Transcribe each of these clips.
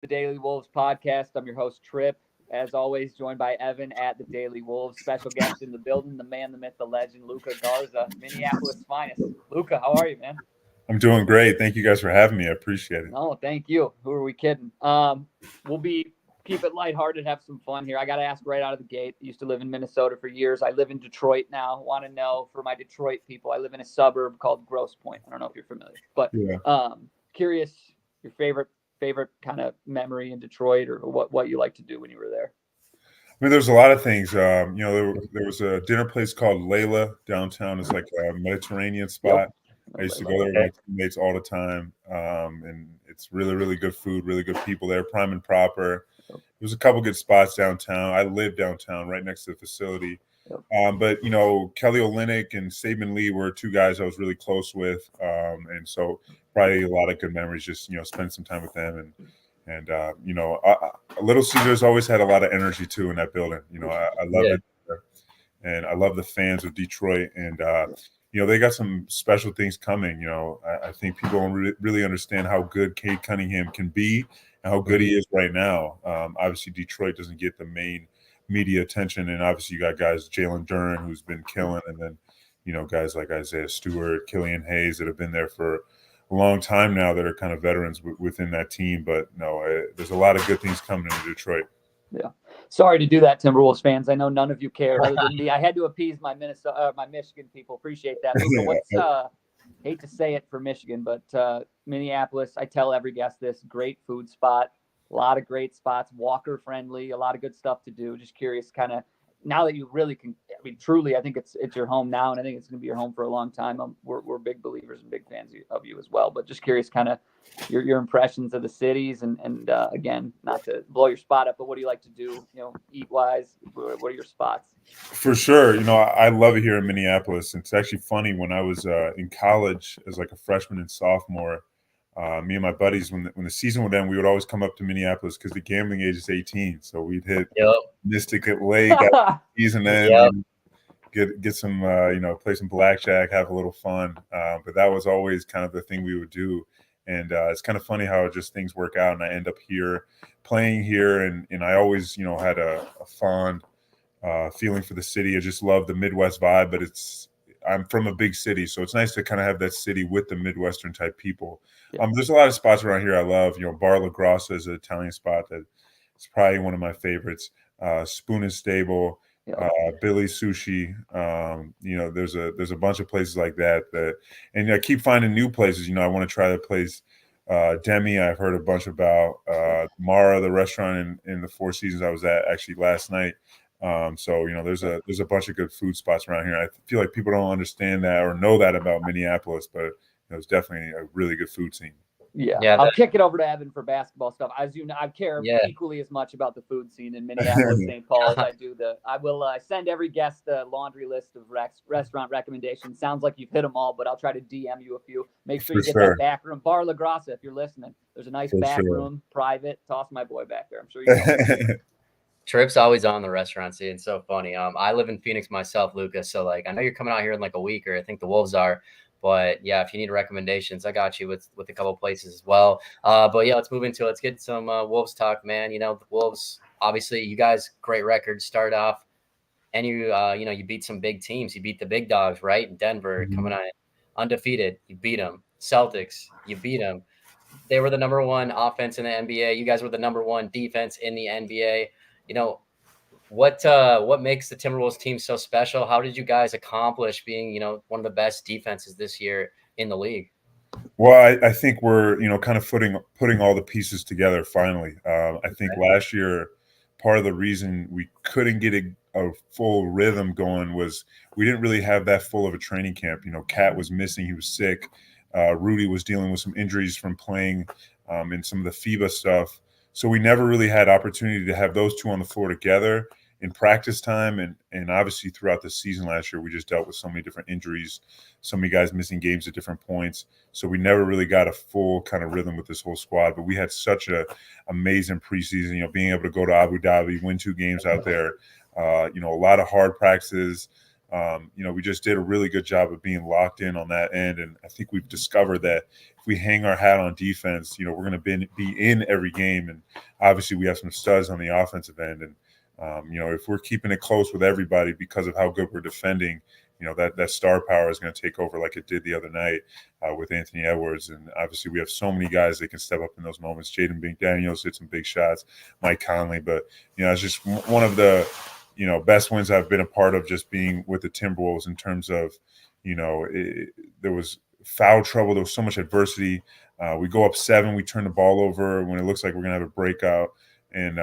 the Daily Wolves podcast. I'm your host, Trip. As always, joined by Evan at the Daily Wolves. Special guest in the building, the man, the myth, the legend, Luka Garza, Minneapolis' finest. Luka, how are you, man? I'm doing great. Thank you guys for having me. I appreciate it. No, thank you. Who are we kidding? We'll be keep it lighthearted, have some fun here. I got to ask right out of the gate. I used to live in Minnesota for years. I live in Detroit now. Want to know for my Detroit people? I live in a suburb called Grosse Pointe. I don't know if you're familiar, but Yeah. curious your favorite kind of memory in Detroit, or what you like to do when you were there. I mean, there's a lot of things. There was a dinner place called Layla downtown. It's like a Mediterranean Yep. spot. I used to go there with my teammates all the time, and it's really, really good food, really good people there, prime and proper. There's a couple good spots downtown. I live downtown, right next to the facility. But Kelly Olynyk and Saban Lee were two guys I was really close with, and so probably a lot of good memories. Just spend some time with them, and Little Caesars always had a lot of energy too in that building. I love it, and I love the fans of Detroit, and they got some special things coming. I think people don't really understand how good Cade Cunningham can be and how good he is right now. Obviously, Detroit doesn't get the main media attention, and obviously you got guys Jalen Duren who's been killing, and then guys like Isaiah Stewart, Killian Hayes that have been there for a long time now that are kind of veterans within that team. But no, there's a lot of good things coming into Detroit. Yeah. Sorry to do that, Timberwolves fans. I know none of you cared other than me. I had to appease my Michigan people. Appreciate that. Luka, what's hate to say it for Michigan, but Minneapolis, I tell every guest this, great food spot, a lot of great spots, walker friendly, a lot of good stuff to do. Just curious, kind of now that you really can. I mean, truly, I think it's your home now, and I think it's going to be your home for a long time. We're big believers and big fans of you as well. But just curious, kind of your impressions of the cities, and again, not to blow your spot up, but what do you like to do? Eat wise, what are your spots? For sure. I love it here in Minneapolis. It's actually funny when I was in college as like a freshman and sophomore. Me and my buddies, when the season would end, we would always come up to Minneapolis because the gambling age is 18. So we'd hit Mystic Lake at season end, get some, play some blackjack, have a little fun. But that was always kind of the thing we would do. And it's kind of funny how just things work out, and I end up here playing here, and I always, had a fond feeling for the city. I just love the Midwest vibe, but I'm from a big city, so it's nice to kind of have that city with the Midwestern type people. There's a lot of spots around here I love. Bar La Grassa is an Italian spot that it's probably one of my favorites. Spoon and Stable, Billy's Sushi. There's a bunch of places like that, and I keep finding new places. I want to try the place Demi. I've heard a bunch about Mara, the restaurant in the Four Seasons I was at actually last night. There's a bunch of good food spots around here. I feel like people don't understand that or know that about Minneapolis, but it's definitely a really good food scene. Yeah. I'll kick it over to Evan for basketball stuff. As you know, I care equally as much about the food scene in Minneapolis, St. Paul as I do I will send every guest a laundry list of restaurant recommendations. Sounds like you've hit them all, but I'll try to DM you a few. Make sure you get that back room. Bar La Grassa, if you're listening. There's a nice back room, private. Toss my boy back there. I'm sure you know. Trip's always on the restaurant scene. It's so funny. I live in Phoenix myself, Lucas. So I know you're coming out here in like a week, or I think the Wolves are. But yeah, if you need recommendations, I got you with a couple of places as well. But yeah, let's get some Wolves talk, man. The Wolves, obviously, you guys, great record, start off, and you beat some big teams. You beat the big dogs, right? In Denver, coming on undefeated. You beat them. Celtics, you beat them. They were the number one offense in the NBA. You guys were the number one defense in the NBA. What makes the Timberwolves team so special? How did you guys accomplish being, one of the best defenses this year in the league? Well, I think we're, kind of putting all the pieces together finally. I think last year, part of the reason we couldn't get a full rhythm going was we didn't really have that full of a training camp. Cat was missing. He was sick. Rudy was dealing with some injuries from playing in some of the FIBA stuff. So we never really had opportunity to have those two on the floor together in practice time. And obviously throughout the season last year, we just dealt with so many different injuries, so many guys missing games at different points. So we never really got a full kind of rhythm with this whole squad. But we had such a amazing preseason, being able to go to Abu Dhabi, win 2 games out there, a lot of hard practices, we just did a really good job of being locked in on that end. And I think we've discovered that if we hang our hat on defense, we're going to be in every game. And obviously we have some studs on the offensive end. And, if we're keeping it close with everybody because of how good we're defending, that star power is going to take over like it did the other night with Anthony Edwards. And obviously we have so many guys that can step up in those moments. Jaden McDaniels hit some big shots, Mike Conley. But, it's just one of the, best wins I've been a part of, just being with the Timberwolves in terms of, there was foul trouble. There was so much adversity. We go up 7, we turn the ball over when it looks like we're going to have a breakout. And,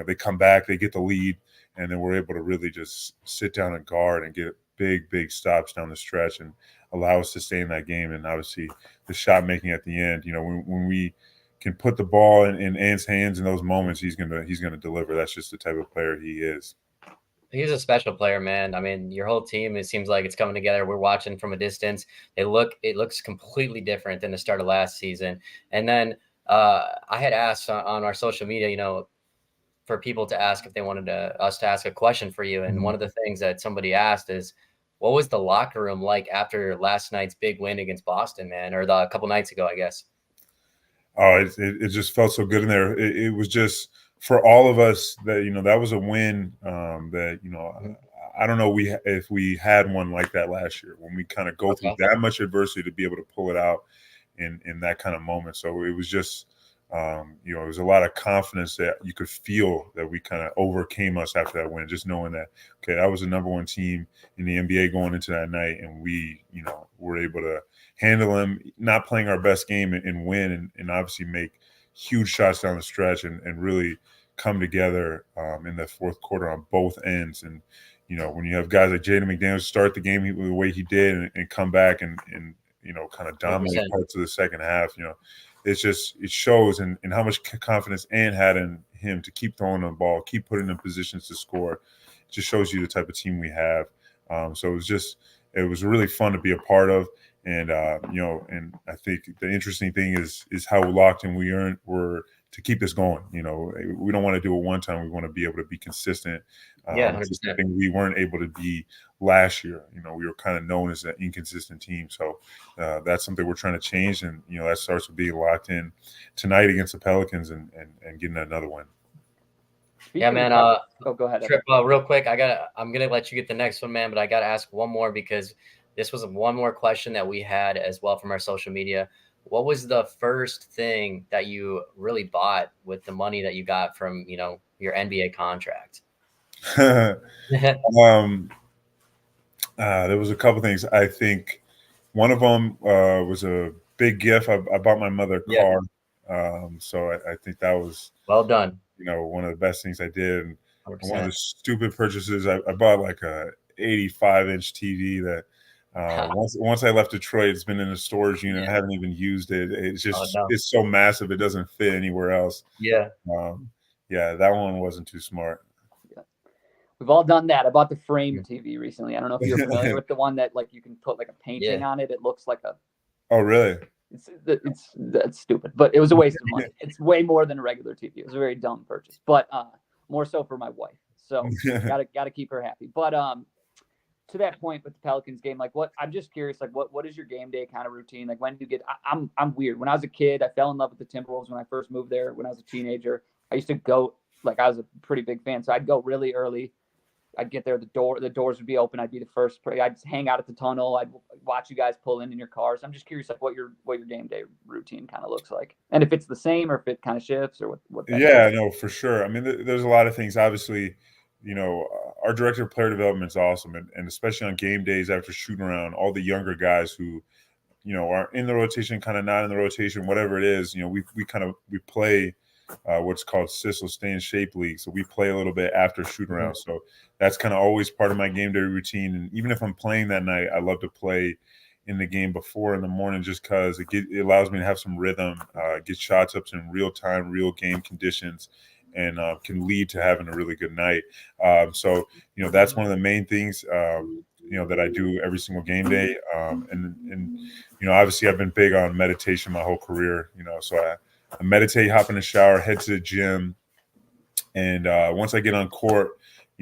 they come back, they get the lead, and then we're able to really just sit down and guard and get big stops down the stretch and allow us to stay in that game. And obviously the shot making at the end, when we can put the ball in Ant's hands in those moments, he's gonna deliver. That's just the type of player he is. He's a special player, man. I mean, your whole team, it seems like it's coming together. We're watching from a distance. It looks completely different than the start of last season. And then I had asked on our social media, for people to ask if they wanted us to ask a question for you. And one of the things that somebody asked is, what was the locker room like after last night's big win against Boston, man, or a couple nights ago, I guess? Oh, it just felt so good in there. It was just, for all of us, that that was a win. That I don't know if we had one like that last year, when we kind of go through that much adversity to be able to pull it out in that kind of moment. So it was just, it was a lot of confidence that you could feel that we kind of overcame us after that win. Just knowing that, okay, that was the number 1 team in the NBA going into that night, and we, were able to handle them, not playing our best game, and win, and obviously make huge shots down the stretch, and really come together in the fourth quarter on both ends. And when you have guys like Jaden McDaniels start the game the way he did, and come back and kind of dominate 100%. Parts of the second half, it shows in how much confidence Ant had in him to keep throwing the ball, keep putting in positions to score. It just shows you the type of team we have. So it was really fun to be a part of. And, and I think the interesting thing is how locked in we're to keep this going. We don't want to do it one time. We want to be able to be consistent. Yeah, 100%. Something we weren't able to be last year. We were kind of known as an inconsistent team. So that's something we're trying to change. And, that starts with being locked in tonight against the Pelicans and getting another win. Yeah, man. Go ahead. Trip, real quick, I'm going to let you get the next one, man, but I got to ask one more, because this was one more question that we had as well from our social media. What was the first thing that you really bought with the money that you got from, your NBA contract? There was a couple things. I think one of them was a big gift. I bought my mother a car. So I think that was well done. One of the best things I did. And 100%. one of the stupid purchases, I bought like a 85-inch TV that once I left Detroit, it's been in a storage unit. I haven't even used it. It's just it's so massive, it doesn't fit anywhere else. Yeah. That one wasn't too smart. Yeah. We've all done that. I bought the frame TV recently. I don't know if you're familiar with the one that like you can put like a painting on it. It looks like a. Oh, really? That's stupid, but it was a waste of money. It's way more than a regular TV. It was a very dumb purchase, but more so for my wife. So gotta keep her happy. But to that point with the Pelicans game, like I'm just curious, like what is your game day kind of routine? Like when do you get, I'm weird. When I was a kid, I fell in love with the Timberwolves when I first moved there. When I was a teenager, I used to go, like I was a pretty big fan. So I'd go really early. I'd get there, the doors would be open. I'd be the first. I'd just hang out at the tunnel. I'd watch you guys pull in your cars. I'm just curious, like what your game day routine kind of looks like, and if it's the same or if it kind of shifts or what. Yeah, no, for sure. I mean, there's a lot of things. Obviously, our director of player development is awesome, and especially on game days after shooting around, all the younger guys who, are in the rotation, kind of not in the rotation, whatever it is. We play what's called Sissel Stay in Shape League. So we play a little bit after shoot around. So that's kind of always part of my game day routine. And even if I'm playing that night, I love to play in the game before in the morning, just because it allows me to have some rhythm, get shots up in real time, real game conditions, and can lead to having a really good night. So that's one of the main things that I do every single game day. And obviously I've been big on meditation my whole career. So I meditate, hop in the shower, head to the gym, and once I get on court,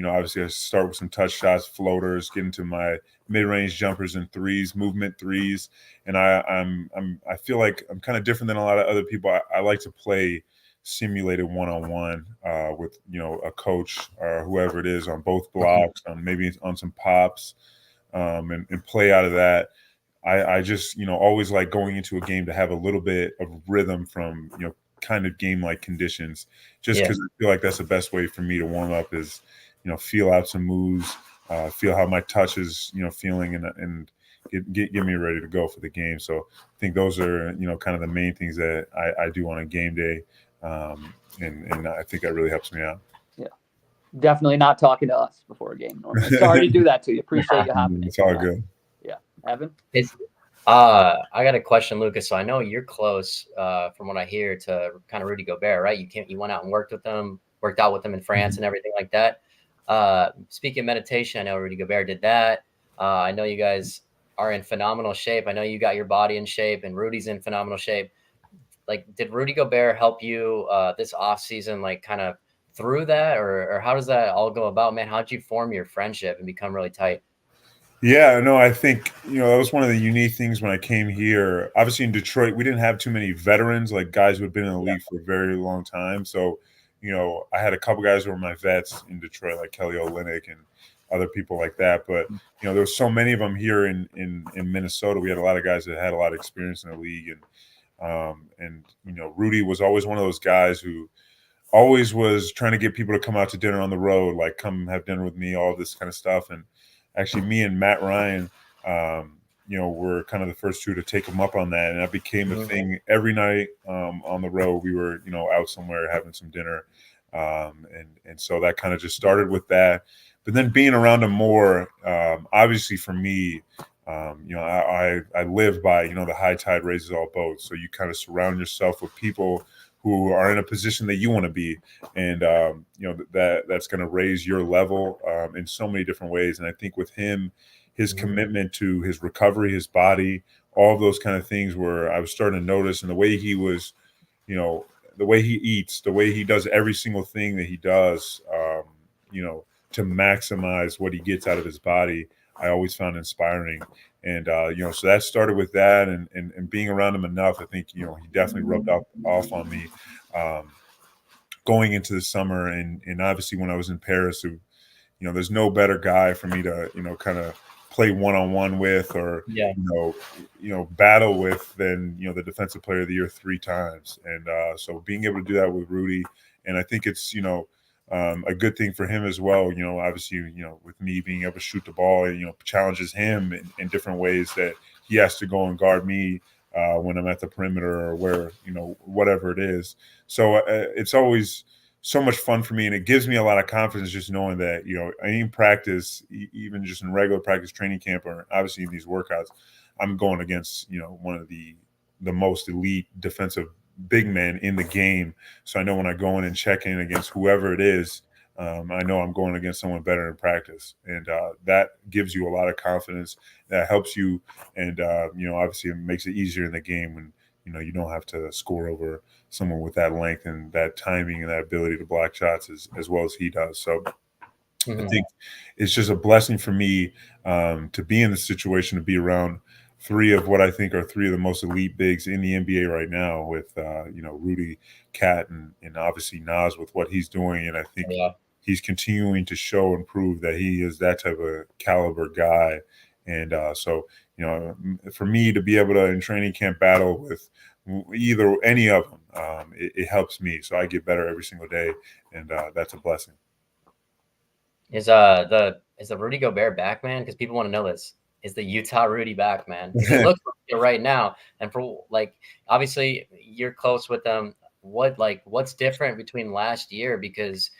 obviously I start with some touch shots, floaters, get into my mid-range jumpers and threes, movement threes, and I feel like I'm kind of different than a lot of other people. I like to play simulated one-on-one with a coach or whoever it is on both blocks, maybe on some pops, and play out of that. I just always like going into a game to have a little bit of rhythm from kind of game like conditions, just because I feel like that's the best way for me to warm up is feel out some moves, feel how my touch is feeling, and get me ready to go for the game. So I think those are kind of the main things that I do on a game day, and I think that really helps me out. Yeah, definitely not talking to us before a game normally. Sorry to do that to you. Appreciate you hopping in. It's all good. Yeah, Evan. I got a question, Lucas. So I know you're close, from what I hear, to kind of Rudy Gobert, right? You went out and worked out with them in France and everything like that. Speaking of meditation, I know Rudy Gobert did that. I know you guys are in phenomenal shape. I know you got your body in shape, and Rudy's in phenomenal shape. Like, did Rudy Gobert help you this off season, like kind of through that, or how does that all go about, man? How'd you form your friendship and become really tight? Yeah, no, I think, that was one of the unique things when I came here. Obviously in Detroit, we didn't have too many veterans, like guys who had been in the league for a very long time. So, I had a couple guys who were my vets in Detroit, like Kelly Olynyk and other people like that. But, there was so many of them here in Minnesota. We had a lot of guys that had a lot of experience in the league. And Rudy was always one of those guys who always was trying to get people to come out to dinner on the road, like come have dinner with me, all of this kind of stuff. And actually, me and Matt Ryan, were kind of the first two to take him up on that, and that became a thing every night on the road. We were, out somewhere having some dinner, and so that kind of just started with that. But then being around him more, obviously for me, I live by the high tide raises all boats. So you kind of surround yourself with people who are in a position that you want to be, and that's going to raise your level in so many different ways. And I think with him, his commitment to his recovery, his body, all of those kind of things, where I was starting to notice, and the way he was, the way he eats, the way he does every single thing that he does, to maximize what he gets out of his body, I always found inspiring. And, so that started with that, and being around him enough, I think, he definitely rubbed off on me going into the summer. And obviously when I was in Paris, there's no better guy for me to, kind of play one-on-one with, or, battle with than, the defensive player of the year 3 times. And so being able to do that with Rudy, and I think it's, a good thing for him as well. Obviously, with me being able to shoot the ball, challenges him in different ways that he has to go and guard me when I'm at the perimeter, or where, whatever it is. So it's always so much fun for me, and it gives me a lot of confidence just knowing that, in practice, even just in regular practice, training camp, or obviously in these workouts, I'm going against, one of the most elite defensive big men in the game. So I know when I go in and check in against whoever it is, I know I'm going against someone better in practice, and that gives you a lot of confidence. That helps you, and obviously it makes it easier in the game when you don't have to score over someone with that length and that timing and that ability to block shots as well as he does. So I think it's just a blessing for me to be in the situation, to be around 3 of what I think are 3 of the most elite bigs in the NBA right now, with Rudy, Cat, and obviously Nas with what he's doing. And I think he's continuing to show and prove that he is that type of caliber guy. And so for me to be able to in training camp battle with any of them, it helps me. So I get better every single day, and that's a blessing. Is the Rudy Gobert back, man? Because people want to know this. Is the Utah Rudy back, man? Because it looks like it right now. And for obviously you're close with them. What's different between last year? Because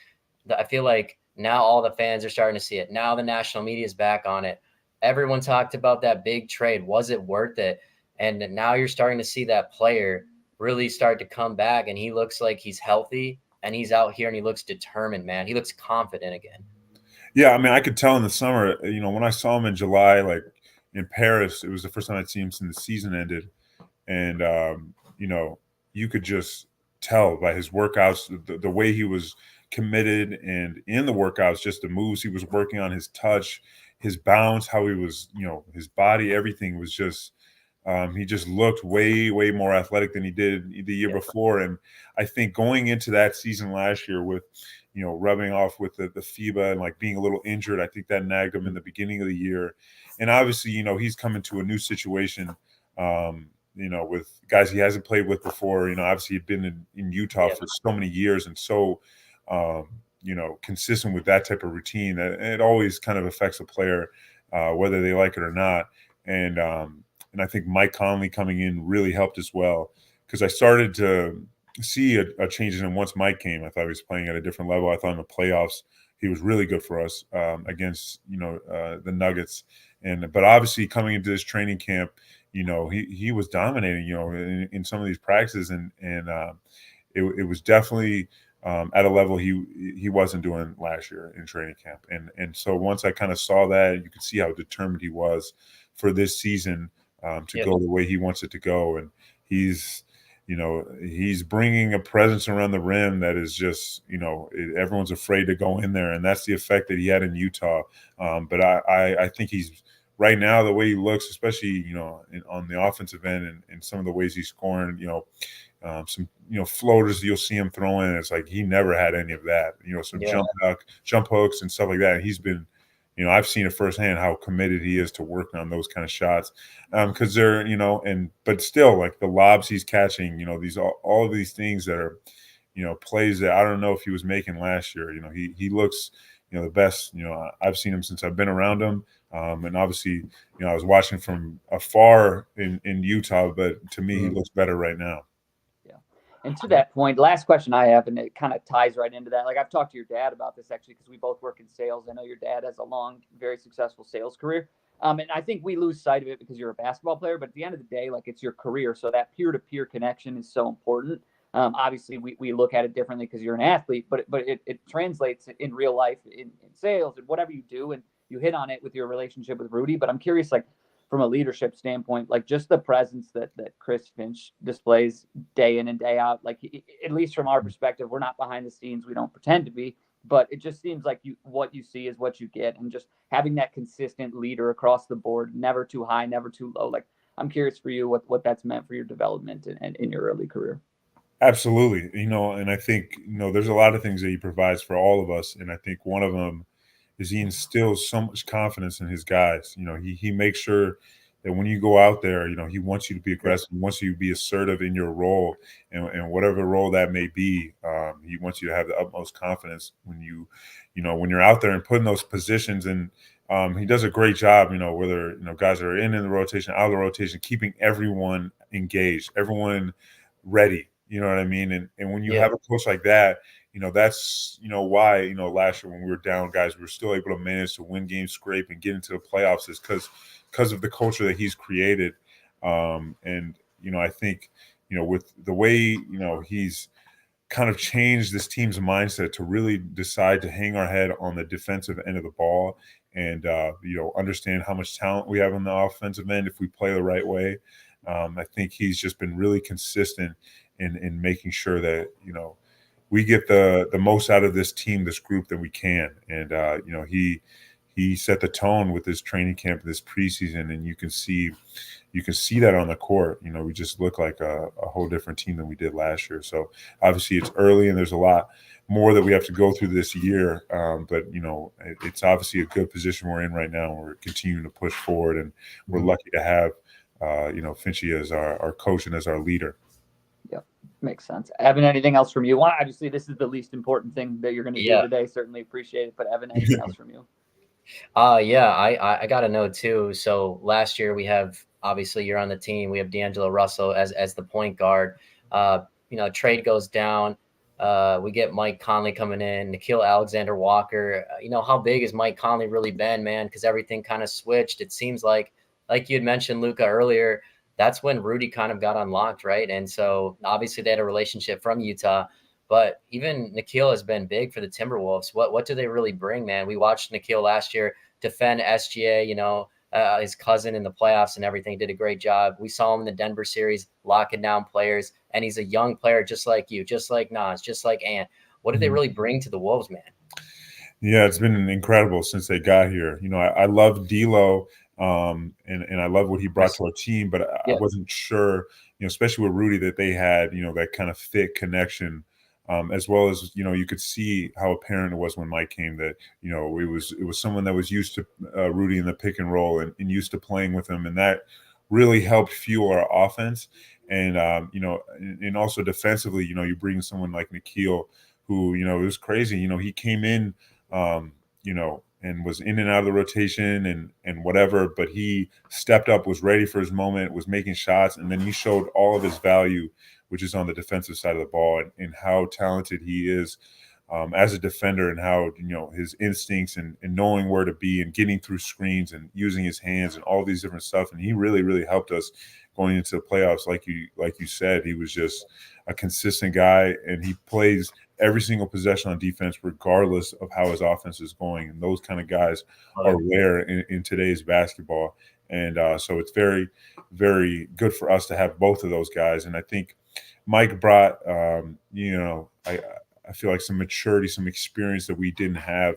I feel like now all the fans are starting to see it. Now the national media is back on it. Everyone talked about that big trade. Was it worth it? And now you're starting to see that player really start to come back, and he looks like he's healthy, and he's out here, and he looks determined, man. He looks confident again. Yeah, I mean, I could tell in the summer, when I saw him in July, like in Paris, it was the first time I'd seen him since the season ended. And, you could just tell by his workouts, the way he was committed, and in the workouts, just the moves he was working on, his touch, his bounce, how he was, his body, everything was just, he just looked way, way more athletic than he did the year before. And I think going into that season last year with, rubbing off with the FIBA and like being a little injured, I think that nagged him in the beginning of the year. And obviously, he's coming to a new situation, with guys he hasn't played with before. Obviously he'd been in Utah for so many years and so, consistent with that type of routine that it always kind of affects a player, whether they like it or not. And I think Mike Conley coming in really helped as well, because I started to see a change in him once Mike came. I thought he was playing at a different level. I thought in the playoffs he was really good for us against the Nuggets. But obviously coming into this training camp, he was dominating in some of these practices, and it was definitely at a level he wasn't doing last year in training camp. And so once I kind of saw that, you could see how determined he was for this season to go the way he wants it to go. And he's bringing a presence around the rim that is just, everyone's afraid to go in there. And that's the effect that he had in Utah. But I think he's right now, the way he looks, especially, on the offensive end and some of the ways he's scoring, some, floaters you'll see him throwing. It's like he never had any of that, some jump hooks and stuff like that. And he's been, I've seen it firsthand how committed he is to working on those kind of shots, because they're, but still, like the lobs he's catching, these all of these things that are, plays that I don't know if he was making last year. He looks, the best. I've seen him since I've been around him, and obviously, I was watching from afar in Utah, but to me, he looks better right now. And to that point, last question I have, and it kind of ties right into that. Like I've talked to your dad about this actually, because we both work in sales. I know your dad has a long, very successful sales career. And I think we lose sight of it because you're a basketball player, but at the end of the day, like it's your career. So that peer-to-peer connection is so important. Obviously we look at it differently because you're an athlete, but it translates in real life in sales and whatever you do. And you hit on it with your relationship with Rudy, but I'm curious, like, from a leadership standpoint, like just the presence that Chris Finch displays day in and day out, like at least from our perspective, we're not behind the scenes. We don't pretend to be, but it just seems like what you see is what you get. And just having that consistent leader across the board, never too high, never too low. Like I'm curious for you, what that's meant for your development and in your early career. Absolutely. And I think, there's a lot of things that he provides for all of us. And I think one of them is he instills so much confidence in his guys. He makes sure that when you go out there, he wants you to be aggressive. He wants you to be assertive in your role, and whatever role that may be. He wants you to have the utmost confidence when when you're out there and put in those positions. And he does a great job, whether, guys are in the rotation, out of the rotation, keeping everyone engaged, everyone ready. You know what I mean? And when you have a coach like that, that's, why, last year when we were down, guys, we were still able to manage to win games, scrape, and get into the playoffs is because of the culture that he's created. And, I think, with the way, he's kind of changed this team's mindset to really decide to hang our head on the defensive end of the ball and, understand how much talent we have on the offensive end if we play the right way. I think he's just been really consistent in making sure that, we get the most out of this team, this group that we can. And, he set the tone with this training camp, this preseason, and you can see that on the court. We just look like a whole different team than we did last year. So obviously it's early and there's a lot more that we have to go through this year. But, it's obviously a good position we're in right now. And we're continuing to push forward, and we're lucky to have, Finchy as our coach and as our leader. Yep. Makes sense. Evan, anything else from you? Well, obviously this is the least important thing that you're going to do today. Certainly appreciate it. But Evan, anything else from you? I got to know too. So last year we have, obviously you're on the team. We have D'Angelo Russell as the point guard. Trade goes down. We get Mike Conley coming in, Nickeil Alexander-Walker. How big has Mike Conley really been, man? Because everything kind of switched. It seems like you had mentioned, Luka, earlier, that's when Rudy kind of got unlocked, right? And so obviously they had a relationship from Utah. But even Nickeil has been big for the Timberwolves. What do they really bring, man? We watched Nickeil last year defend SGA, his cousin in the playoffs and everything. Did a great job. We saw him in the Denver series, locking down players, and he's a young player just like you, just like Nas, just like Ant. What did they really bring to the Wolves, man? Yeah, it's been incredible since they got here. I love D'Lo, and I love what he brought to our team, but I wasn't sure, especially with Rudy, that they had, that kind of thick connection, as well as, you could see how apparent it was when Mike came that, it was someone that was used to Rudy in the pick and roll and used to playing with him, and that really helped fuel our offense. And and also defensively, you bring someone like Nikhil, who, it was crazy. He came in, and was in and out of the rotation and whatever, but he stepped up, was ready for his moment, was making shots, and then he showed all of his value, which is on the defensive side of the ball, and how talented he is as a defender, and how, his instincts and knowing where to be and getting through screens and using his hands and all these different stuff. And he really, really helped us going into the playoffs. Like you said, he was just a consistent guy, and he plays every single possession on defense, regardless of how his offense is going. And those kind of guys are rare in today's basketball. And so it's very, very good for us to have both of those guys. And I think Mike brought, I feel like some maturity, some experience that we didn't have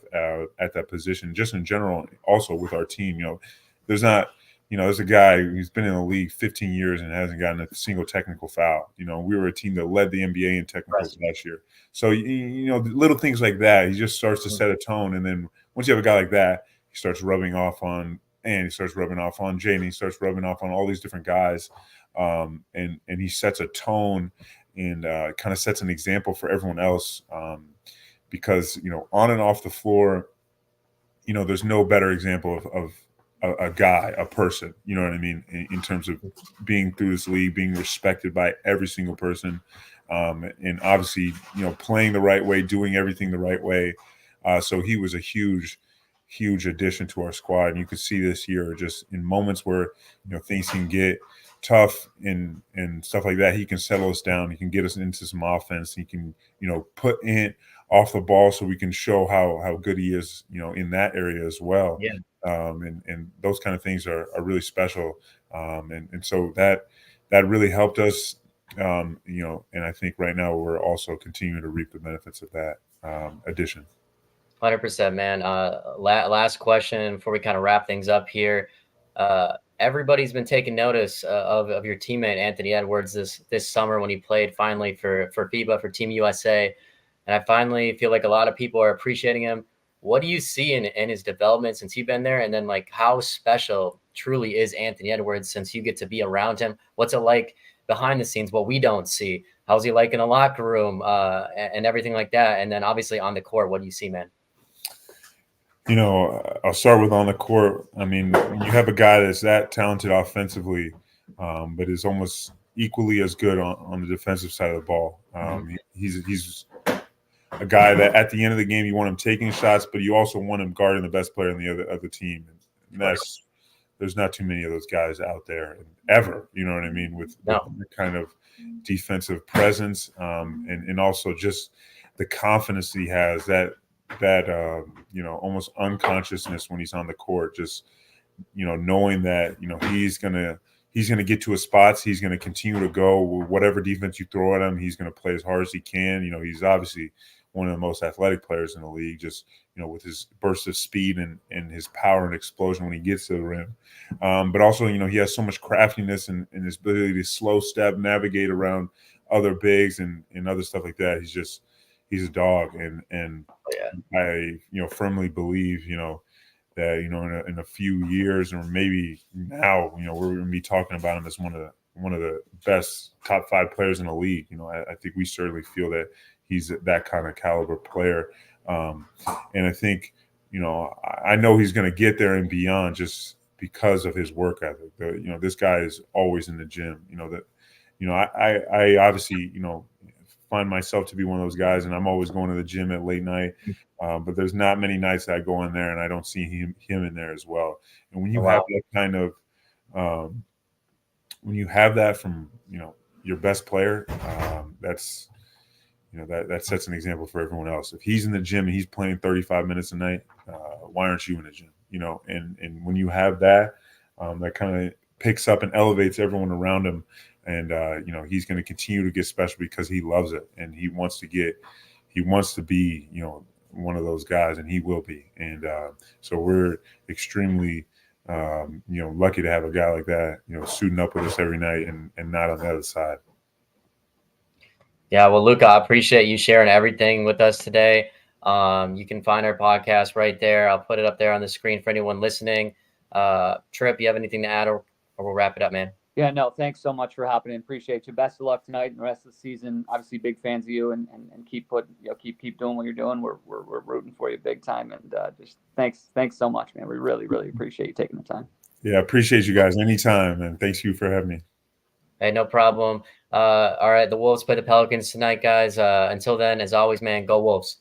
at that position, just in general, also with our team. There's not, there's a guy who's been in the league 15 years and hasn't gotten a single technical foul. We were a team that led the NBA in technicals last year. So, little things like that, he just starts to set a tone. And then once you have a guy like that, he starts rubbing off on, and he starts rubbing off on Jay, and he starts rubbing off on all these different guys. And he sets a tone and kind of sets an example for everyone else, because, on and off the floor, there's no better example of a guy, a person, you know what I mean, in terms of being through this league, being respected by every single person, and obviously, playing the right way, doing everything the right way. So he was a huge addition to our squad. And you could see this year, just in moments where, things can get tough and stuff like that, he can settle us down. He can get us into some offense. He can, put in off the ball so we can show how good he is, in that area as well. Yeah. And those kind of things are really special. And so that really helped us, and I think right now we're also continuing to reap the benefits of that addition. 100%, man. Last question before we kind of wrap things up here. Everybody's been taking notice of your teammate Anthony Edwards this summer when he played finally for FIBA, for Team USA, and I finally feel like a lot of people are appreciating him. What do you see in his development since you've been there, and then like how special truly is Anthony Edwards since you get to be around him? What's it like behind the scenes? What we don't see? How's he like in the locker room and everything like that? And then obviously on the court, what do you see, man? I'll start with on the court. I mean, when you have a guy that's that talented offensively, but is almost equally as good on the defensive side of the ball. He's a guy that at the end of the game, you want him taking shots, but you also want him guarding the best player on the other team. And there's not too many of those guys out there ever, you know what I mean, with the kind of defensive presence, and also just the confidence he has, that almost unconsciousness when he's on the court, just knowing that he's gonna get to his spots, he's gonna continue to go whatever defense you throw at him, he's gonna play as hard as he can. He's obviously one of the most athletic players in the league, just with his burst of speed and his power and explosion when he gets to the rim, but also he has so much craftiness and his ability to slow step, navigate around other bigs and other stuff like that. He's a dog, and I firmly believe that in a few years, or maybe now, we're going to be talking about him as one of the best top 5 players in the league. I think we certainly feel that he's that kind of caliber player, and I think I know he's going to get there and beyond just because of his work ethic. This guy is always in the gym. I obviously find myself to be one of those guys, and I'm always going to the gym at late night. But there's not many nights that I go in there and I don't see him in there as well. And when you have that kind of, when you have that from your best player, that's that sets an example for everyone else. If he's in the gym and he's playing 35 minutes a night, why aren't you in the gym? And when you have that, that kind of picks up and elevates everyone around him. And, he's going to continue to get special because he loves it and he wants to be, one of those guys, and he will be. And so we're extremely, lucky to have a guy like that, suiting up with us every night and not on the other side. Yeah, well, Luka, I appreciate you sharing everything with us today. You can find our podcast right there. I'll put it up there on the screen for anyone listening. Trip, you have anything to add, or we'll wrap it up, man? Yeah, no, thanks so much for hopping in. Appreciate you. Best of luck tonight and the rest of the season. Obviously, big fans of you, and keep doing what you're doing. We're rooting for you big time, and just thanks so much, man. We really appreciate you taking the time. Yeah, I appreciate you guys anytime, and thanks you for having me. Hey, no problem. All right, the Wolves play the Pelicans tonight, guys. Until then, as always, man, go Wolves.